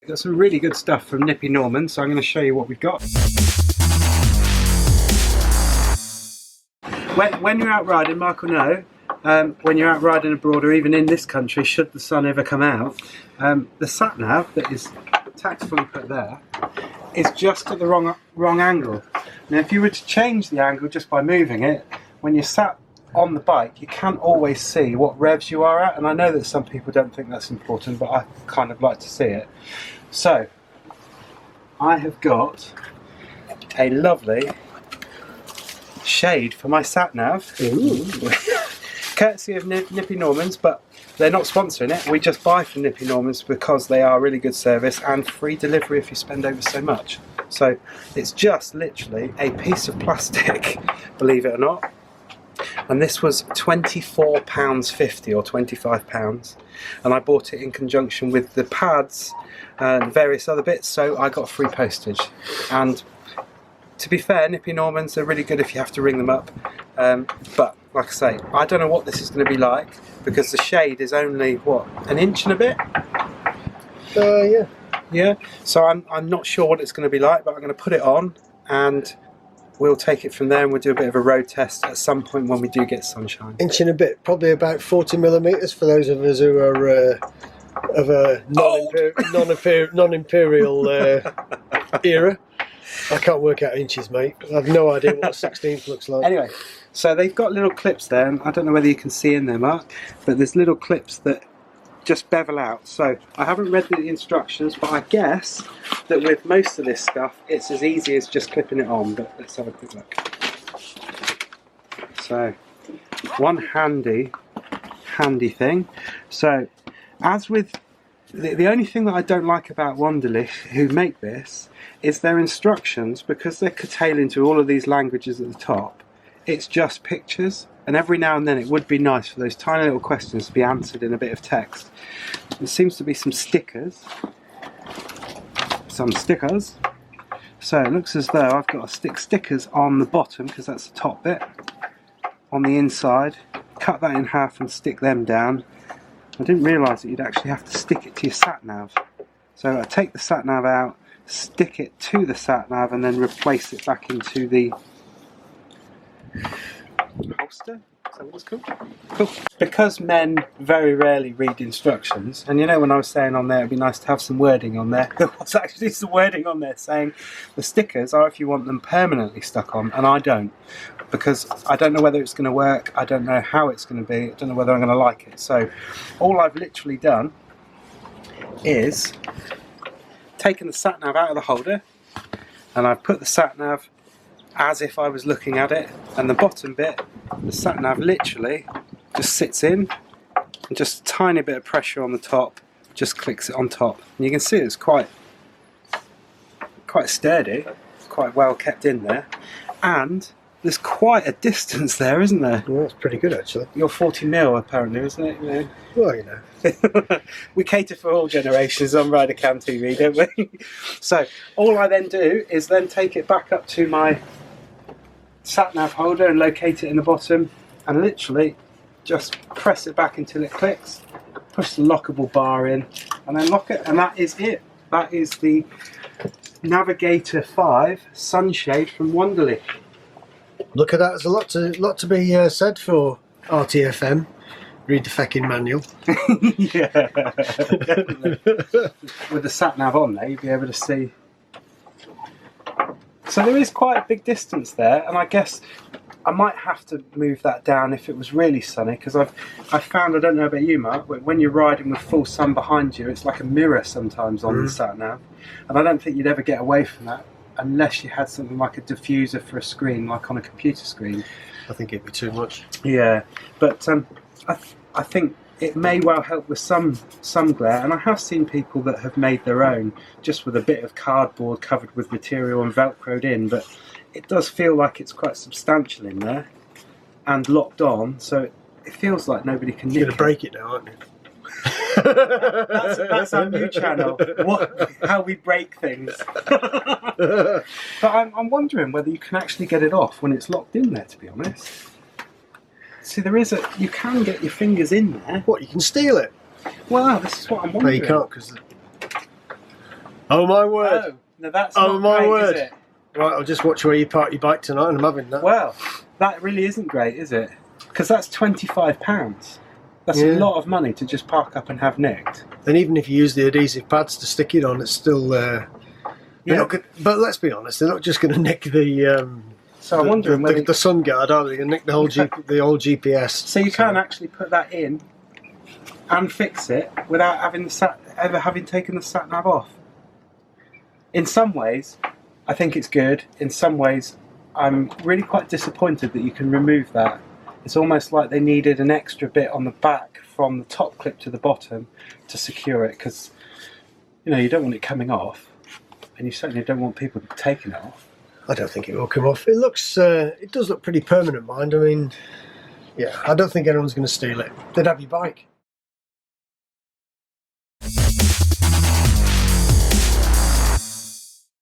got some really good stuff from Nippy Norman, so I'm going to show you what we've got. When you're out riding, Mark will know, when you're out riding abroad or even in this country, should the sun ever come out, the sat-nav that is tactfully put there is just at the wrong angle. Now if you were to change the angle just by moving it, when you're sat on the bike you can't always see what revs you are at, and I know that some people don't think that's important, but I kind of like to see it. So I have got a lovely shade for my sat-nav. Courtesy of Nippy Normans, but they're not sponsoring it. We just buy from Nippy Normans because they are really good service and free delivery if you spend over so much. So it's just literally a piece of plastic, believe it or not. And this was £24.50 or £25, and I bought it in conjunction with the pads and various other bits, so I got free postage. And to be fair, Nippy Normans are really good if you have to ring them up, but like I say, I don't know what this is going to be like because the shade is only, what, an inch and a bit? Yeah, so I'm not sure what it's going to be like, but I'm going to put it on and we'll take it from there, and we'll do a bit of a road test at some point when we do get sunshine. Inch and a bit, probably about 40mm for those of us who are of a non-imperial era. I can't work out inches, mate. I have no idea what a 16th looks like. Anyway, so they've got little clips there, and I don't know whether you can see in there, Mark, but there's little clips that just bevel out. So I haven't read the instructions, but I guess that with most of this stuff it's as easy as just clipping it on, but let's have a quick look. So one handy thing. So as with the only thing that I don't like about Wunderlich who make this is their instructions, because they're curtailing to all of these languages at the top. It's just pictures, and every now and then it would be nice for those tiny little questions to be answered in a bit of text. There seems to be some stickers. So it looks as though I've got to stick stickers on the bottom, because that's the top bit. On the inside, cut that in half and stick them down. I didn't realise that you'd actually have to stick it to your sat-nav. So I take the sat-nav out, stick it to the sat-nav, and then replace it back into the holster. Is that what it's called? Cool. Because men very rarely read instructions, and you know when I was saying on there it'd be nice to have some wording on there, there was actually some wording on there saying the stickers are if you want them permanently stuck on, and I don't, because I don't know whether it's going to work, I don't know how it's going to be, I don't know whether I'm going to like it. So all I've literally done is taken the sat-nav out of the holder, and I've put the sat-nav as if I was looking at it, and the bottom bit, the sat-nav literally just sits in, and just a tiny bit of pressure on the top just clicks it on top, and you can see it's quite sturdy, quite well kept in there, and there's quite a distance there, isn't there? Well, that's pretty good actually. You're 40mm apparently, isn't it? You know. Well, you know. We cater for all generations on RiderCamTV, don't we? So all I then do is then take it back up to my sat-nav holder and locate it in the bottom, and literally just press it back until it clicks, push the lockable bar in, and then lock it, and that is it. That is the Navigator 5 sunshade from Wunderlich. Look at that, there's a lot to be said for RTFM. Read the fecking manual. Yeah, definitely. With the sat-nav on there, you'll be able to see. So there is quite a big distance there, and I guess I might have to move that down if it was really sunny, because I found, I don't know about you, Mark, when you're riding with full sun behind you, it's like a mirror sometimes on the sat-nav, and I don't think you'd ever get away from that unless you had something like a diffuser for a screen, like on a computer screen. I think it'd be too much. Yeah, but I think it may well help with some glare, and I have seen people that have made their own just with a bit of cardboard covered with material and velcroed in, but it does feel like it's quite substantial in there and locked on, so it feels like nobody can nick it. You're going to break it now, aren't you? that's our new channel, how we break things. But I'm wondering whether you can actually get it off when it's locked in there, to be honest. See, you can get your fingers in there. What, you can steal it? Well, this is what I'm wondering. No, you can't, because Oh my word! Oh, now that's Oh not my great, word! is it? Right, I'll just watch where you park your bike tonight, and I'm having that. Well, that really isn't great, is it? Because that's £25. That's a lot of money to just park up and have nicked. And even if you use the adhesive pads to stick it on, it's still. But let's be honest, they're not just going to nick the. So I'm wondering whether the sun guard, are they? Going to nick the whole the old GPS. So you can actually put that in and fix it without having ever having taken the sat nav off. In some ways, I think it's good. In some ways, I'm really quite disappointed that you can remove that. It's almost like they needed an extra bit on the back from the top clip to the bottom to secure it, because you don't want it coming off, and you certainly don't want people taking it off. I don't think it will come off. It looks, it does look pretty permanent, mind. I mean, yeah, I don't think anyone's going to steal it. They'd have your bike.